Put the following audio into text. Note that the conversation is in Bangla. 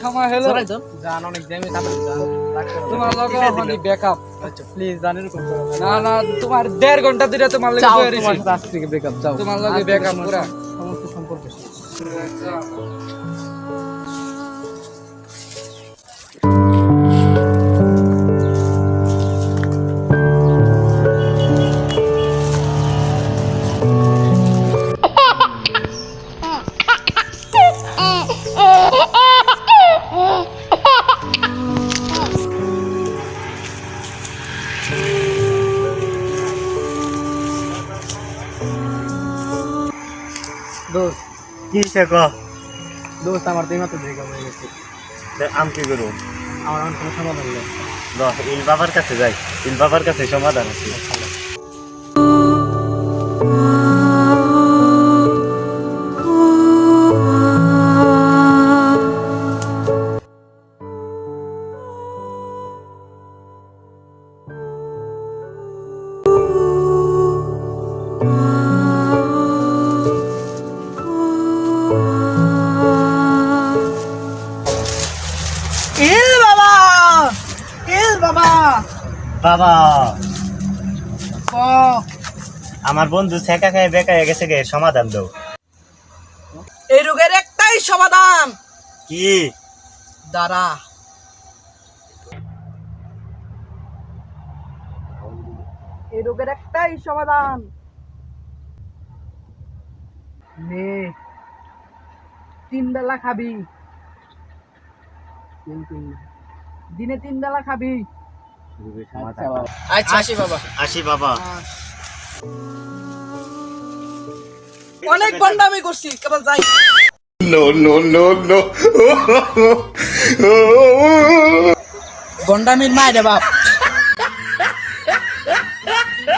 সময় হলো জান অনেক জ্যামে তোমার লগে হনি ব্যাকআপ আচ্ছা প্লিজ জানেন না না তোমার 1.5 ঘন্টা ধরে তোমার লগে বইরে তোমার কাছ থেকে ব্যাকআপ চাও তোমার লগে ব্যাকআপ পুরো সমস্ত সম্পর্ক দোস্ত কি সে ক দোস্ত আমার তুই মাত্র ব্রেকআপ হয়ে গেছে আমি কি করবো আমার কোনো সমাধান নেই ইল বাবার কাছে যাই ইল বাবার কাছে সমাধান আছে বাবা আমার বন্ধু ছেঁকা খায় বেকা হয়ে গেছে গে সমাধান দাও এই রোগের একটাই সমাধান কি দাঁড়া এই রোগের একটাই সমাধান নে 3 বেলা খাবি দিনে 3 বেলা খাবি আচ্ছা আসি বাবা অনেক বন্ডামি করছি কেবল যাই বন্ডামির মায়ের বাপ